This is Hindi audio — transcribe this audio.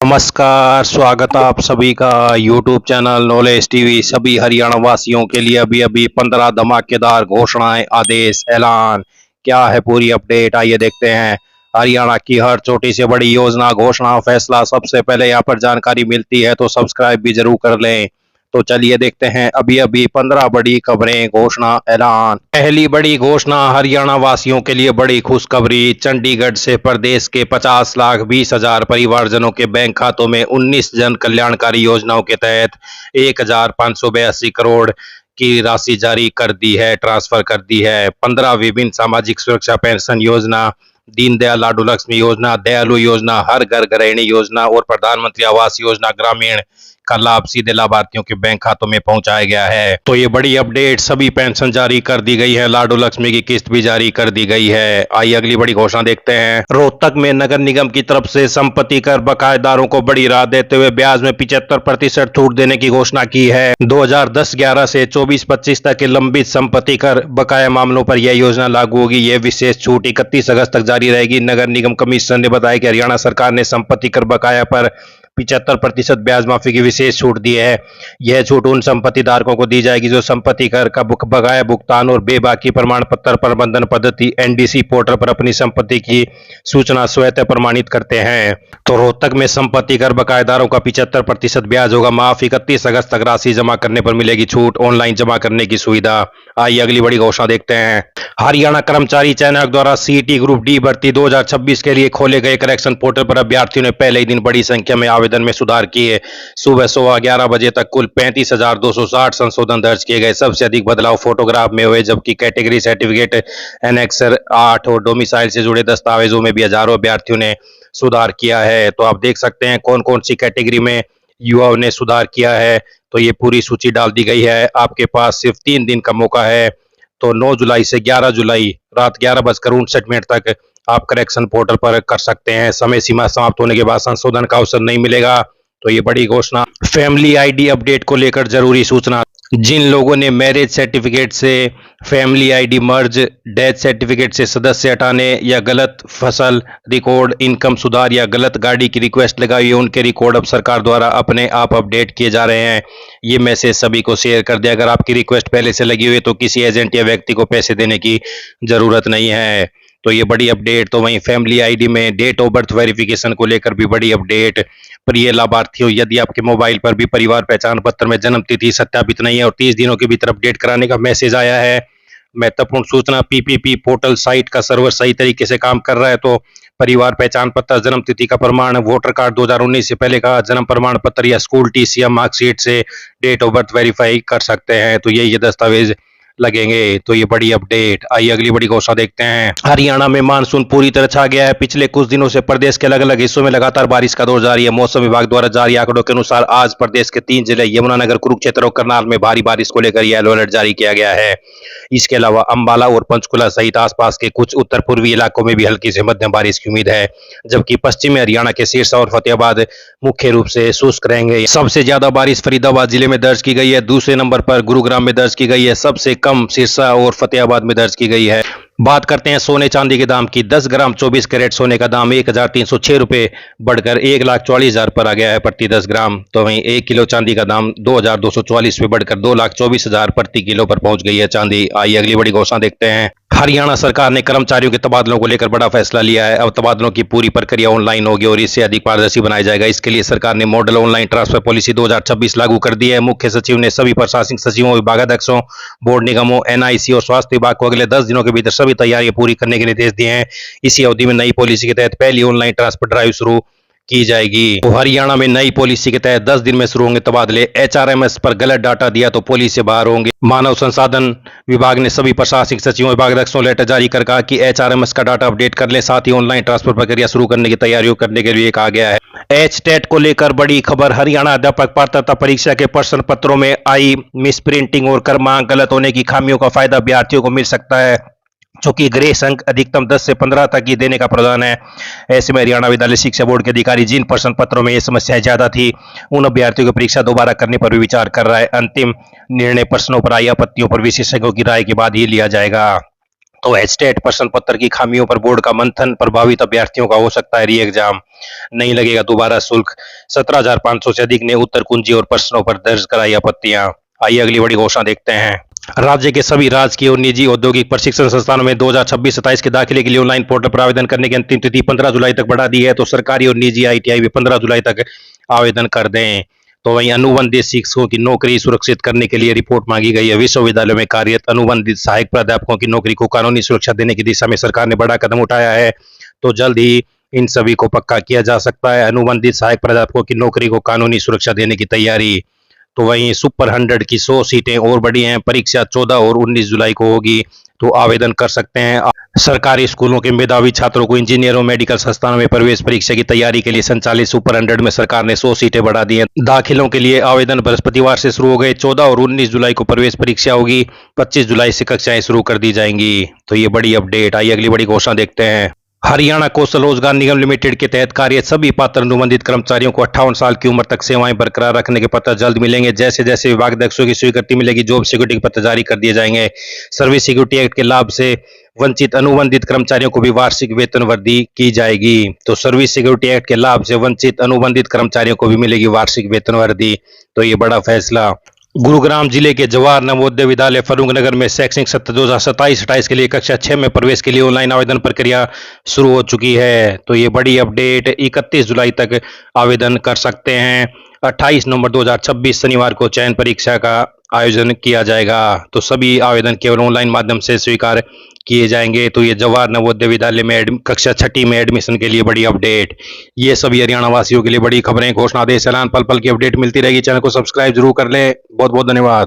नमस्कार, स्वागत है आप सभी का यूट्यूब चैनल नॉलेज टीवी। सभी हरियाणा वासियों के लिए अभी अभी 15 धमाकेदार घोषणाएं, आदेश, ऐलान। क्या है पूरी अपडेट, आइए देखते हैं। हरियाणा की हर छोटी से बड़ी योजना, घोषणा, फैसला सबसे पहले यहाँ पर जानकारी मिलती है, तो सब्सक्राइब भी जरूर कर लें। तो चलिए देखते हैं अभी अभी 15 बड़ी खबरें, घोषणा, ऐलान। पहली बड़ी घोषणा, हरियाणा वासियों के लिए बड़ी खुशखबरी। चंडीगढ़ से प्रदेश के 50,20,000 परिवारजनों के बैंक खातों में 19 जन कल्याणकारी योजनाओं के तहत 1,582 करोड़ की राशि जारी कर दी है, ट्रांसफर कर दी है। 15 विभिन्न सामाजिक सुरक्षा पेंशन योजना, दीनदयाल लाडू लक्ष्मी योजना, दयालु योजना, हर घर गृहिणी योजना और प्रधानमंत्री आवास योजना ग्रामीण का लाभ सीधे लाभार्थियों के बैंक खातों में पहुंचाया गया है। तो ये बड़ी अपडेट, सभी पेंशन जारी कर दी गई है, लाडू लक्ष्मी की किस्त भी जारी कर दी गई है। आइए अगली बड़ी घोषणा देखते हैं। रोहतक में नगर निगम की तरफ से संपत्ति कर बकायेदारों को बड़ी राहत देते हुए ब्याज में 75% छूट देने की घोषणा की है। 2010-11 से 24-25 तक के लंबित संपत्ति कर बकाया मामलों पर यह योजना लागू होगी। यह विशेष छूट 31 अगस्त तक जारी रहेगी। नगर निगम कमिश्नर ने बताया कि हरियाणा सरकार ने संपत्ति कर बकाया पर 75% ब्याज माफी की विशेष छूट दी है। यह छूट उन संपत्ति धारकों को दी जाएगी जो संपत्ति कर का बकाया भुगतान और बेबाकी प्रमाण पत्र प्रबंधन पद्धति एनडीसी पोर्टल पर अपनी संपत्ति की सूचना स्वतः प्रमाणित करते हैं। तो रोहतक में संपत्ति कर बकायेदारों का 75% ब्याज होगा माफ। 31 अगस्त तक राशि जमा करने पर मिलेगी छूट, ऑनलाइन जमा करने की सुविधा। आइए अगली बड़ी घोषणा देखते हैं। हरियाणा कर्मचारी चयन आयोग द्वारा सीईटी ग्रुप डी भर्ती 2026 के लिए खोले गए करेक्शन पोर्टल पर अभ्यर्थियों ने पहले ही दिन बड़ी संख्या में आवेदन में सुधार किए। सुबह 11:15 बजे तक कुल 35,260 संशोधन दर्ज किए गए। सबसे अधिक बदलाव फोटोग्राफ में हुए, जबकि कैटेगरी सर्टिफिकेट, एनेक्सर 8 और डोमिसाइल से जुड़े दस्तावेजों में भी हजारों अभ्यर्थियों ने सुधार किया है। तो आप देख सकते हैं कौन कौन सी कैटेगरी में युवाओं ने सुधार किया है। तो ये पूरी सूची डाल दी गई है। आपके पास सिर्फ 3 दिन का मौका है। तो 9 जुलाई से 11 जुलाई रात 11:59 तक आप करेक्शन पोर्टल पर कर सकते हैं। समय सीमा समाप्त होने के बाद संशोधन का अवसर नहीं मिलेगा। तो ये बड़ी घोषणा। फैमिली आईडी अपडेट को लेकर जरूरी सूचना। जिन लोगों ने मैरिज सर्टिफिकेट से फैमिली आईडी मर्ज, डेथ सर्टिफिकेट से सदस्य हटाने या गलत फसल रिकॉर्ड, इनकम सुधार या गलत गाड़ी की रिक्वेस्ट लगाई है, उनके रिकॉर्ड अब सरकार द्वारा अपने आप अपडेट किए जा रहे हैं। ये मैसेज सभी को शेयर कर दिया। अगर आपकी रिक्वेस्ट पहले से लगी हुई है तो किसी एजेंट या व्यक्ति को पैसे देने की जरूरत नहीं है। तो ये बड़ी अपडेट। तो वहीं फैमिली आईडी में डेट ऑफ बर्थ वेरिफिकेशन को लेकर भी बड़ी अपडेट। प्रिय लाभार्थियों, यदि आपके मोबाइल पर भी परिवार पहचान पत्र में जन्म तिथि सत्यापित नहीं है और 30 दिनों के भीतर अपडेट कराने का मैसेज आया है, महत्वपूर्ण सूचना, पीपीपी पोर्टल साइट का सर्वर सही तरीके से काम कर रहा है तो परिवार पहचान पत्र, जन्म तिथि का प्रमाण, वोटर कार्ड 2019 से पहले का जन्म प्रमाण पत्र या स्कूल टीसी या मार्कशीट से डेट ऑफ बर्थ वेरीफाई कर सकते हैं। तो ये दस्तावेज लगेंगे। तो ये बड़ी अपडेट। आइए अगली बड़ी घोषणा देखते हैं। हरियाणा में मानसून पूरी तरह छा गया है। पिछले कुछ दिनों से प्रदेश के अलग अलग हिस्सों में लगातार बारिश का दौर जारी है। मौसम विभाग द्वारा जारी आंकड़ों के अनुसार आज प्रदेश के 3 जिले यमुनानगर, कुरुक्षेत्र और करनाल में भारी बारिश को लेकर येलो अलर्ट जारी किया गया है। इसके अलावा अंबाला और पंचकुला सहित आसपास के कुछ उत्तर पूर्वी इलाकों में भी हल्की से मध्यम बारिश की उम्मीद है, जबकि पश्चिमी हरियाणा के सिरसा और फतेहाबाद मुख्य रूप से शुष्क रहेंगे। सबसे ज्यादा बारिश फरीदाबाद जिले में दर्ज की गई है। दूसरे नंबर पर गुरुग्राम में दर्ज की गई है। सबसे कम सिरसा और फतेहाबाद में दर्ज की गई है। बात करते हैं सोने चांदी के दाम की। 10 ग्राम 24 कैरेट सोने का दाम 1,306 रुपये बढ़कर 1,44,000 पर आ गया है प्रति 10 ग्राम। तो वहीं 1 किलो चांदी का दाम 2,244 रुपये बढ़कर 2,24,000 प्रति किलो पर पहुंच गई है चांदी। आइए अगली बड़ी घोषणा देखते हैं। हरियाणा सरकार ने कर्मचारियों के तबादलों को लेकर बड़ा फैसला लिया है। अब तबादलों की पूरी प्रक्रिया ऑनलाइन होगी और इससे अधिक पारदर्शी बनाया जाएगा। इसके लिए सरकार ने मॉडल ऑनलाइन ट्रांसफर पॉलिसी 2026 लागू कर दी है। मुख्य सचिव ने सभी प्रशासनिक सचिवों, विभागाध्यक्षों, बोर्ड निगमों, एनआईसी और स्वास्थ्य विभाग को अगले 10 दिनों के भीतर सभी तैयारियां पूरी करने के निर्देश दिए हैं। इसी अवधि में नई पॉलिसी के तहत पहली ऑनलाइन ट्रांसफर ड्राइव शुरू की जाएगी। तो हरियाणा में नई पॉलिसी के तहत 10 दिन में शुरू होंगे तबादले। एचआरएमएस पर गलत डाटा दिया तो पॉलिसी से बाहर होंगे। मानव संसाधन विभाग ने सभी प्रशासनिक सचिवों, विभागाध्यक्षों लेटर जारी कर कहा कि एचआरएमएस का डाटा अपडेट कर लें। साथ ही ऑनलाइन ट्रांसफर प्रक्रिया शुरू करने की तैयारियों करने के लिए कहा गया है। एचटेट को लेकर बड़ी खबर। हरियाणा अध्यापक पात्रता परीक्षा के प्रश्न पत्रों में आई मिसप्रिंटिंग और क्रमांक गलत होने की खामियों का फायदा अभ्यर्थियों को मिल सकता है, चूंकि ग्रेस अंक अधिकतम 10 से 15 तक ही देने का प्रावधान है। ऐसे में हरियाणा विद्यालय शिक्षा बोर्ड के अधिकारी जिन प्रश्न पत्रों में ये समस्याएं ज्यादा थी, उन अभ्यर्थियों की परीक्षा दोबारा करने पर भी विचार कर रहा है। अंतिम निर्णय प्रश्नों पर आई आपत्तियों पर विशेषज्ञों की राय के बाद ही लिया जाएगा। तो स्टेट प्रश्न पत्र की खामियों पर बोर्ड का मंथन, प्रभावित अभ्यर्थियों का हो सकता है री एग्जाम, नहीं लगेगा दोबारा शुल्क। 17,500 से अधिक ने उत्तर कुंजी और प्रश्नों पर दर्ज कराई आपत्तियां। आइए अगली बड़ी घोषणा देखते हैं। राज्य के सभी राजकीय और निजी औद्योगिक प्रशिक्षण संस्थानों में 2026-27 के दाखिले के लिए ऑनलाइन पोर्टल पर आवेदन करने की अंतिम तिथि 15 जुलाई तक बढ़ा दी है। तो सरकारी और निजी आईटीआई भी 15 जुलाई तक आवेदन कर दें। तो वहीं अनुबंधित शिक्षकों की नौकरी सुरक्षित करने के लिए रिपोर्ट मांगी गई है। विश्वविद्यालयों में कार्यरत अनुबंधित सहायक प्राध्यापकों की नौकरी को कानूनी सुरक्षा देने की दिशा में सरकार ने बड़ा कदम उठाया है। तो जल्द ही इन सभी को पक्का किया जा सकता है। अनुबंधित सहायक प्राध्यापकों की नौकरी को कानूनी सुरक्षा देने की तैयारी। तो वहीं सुपर 100 की 100 सीटें और बढ़ी हैं। परीक्षा 14 और 19 जुलाई को होगी, तो आवेदन कर सकते हैं। सरकारी स्कूलों के मेधावी छात्रों को इंजीनियरों मेडिकल संस्थानों में प्रवेश परीक्षा की तैयारी के लिए संचालित सुपर 100 में सरकार ने 100 सीटें बढ़ा दी हैं। दाखिलों के लिए आवेदन बृहस्पतिवार से शुरू हो गए। 14 और 19 जुलाई को प्रवेश परीक्षा होगी। 25 जुलाई से कक्षाएं शुरू कर दी जाएंगी। तो ये बड़ी अपडेट। आइए अगली बड़ी घोषणा देखते हैं। हरियाणा कौशल रोजगार निगम लिमिटेड के तहत कार्यरत सभी पात्र अनुबंधित कर्मचारियों को 58 साल की उम्र तक सेवाएं बरकरार रखने के पत्र जल्द मिलेंगे। जैसे जैसे विभागाध्यक्षों की स्वीकृति मिलेगी, जॉब सिक्योरिटी के पत्र जारी कर दिए जाएंगे। सर्विस सिक्योरिटी एक्ट के लाभ से वंचित अनुबंधित कर्मचारियों को भी वार्षिक वेतन वृद्धि की जाएगी। तो सर्विस सिक्योरिटी एक्ट के लाभ से वंचित अनुबंधित कर्मचारियों को भी मिलेगी वार्षिक वेतन वृद्धि। तो ये बड़ा फैसला। गुरुग्राम जिले के जवाहर नवोदय विद्यालय फर्रुखनगर में शैक्षणिक सत्र 2027-28 के लिए कक्षा 6 में प्रवेश के लिए ऑनलाइन आवेदन प्रक्रिया शुरू हो चुकी है। तो ये बड़ी अपडेट। 31 जुलाई तक आवेदन कर सकते हैं। 28 नवंबर 2026 शनिवार को चयन परीक्षा का आयोजन किया जाएगा। तो सभी आवेदन केवल ऑनलाइन माध्यम से स्वीकार किए जाएंगे। तो ये जवाहर नवोदय विद्यालय में कक्षा 6 में एडमिशन के लिए बड़ी अपडेट। ये सभी हरियाणा वासियों के लिए बड़ी खबरें, घोषणा, आदेश, ऐलान, पल पल की अपडेट मिलती रहेगी। चैनल को सब्सक्राइब जरूर कर लें। बहुत बहुत धन्यवाद।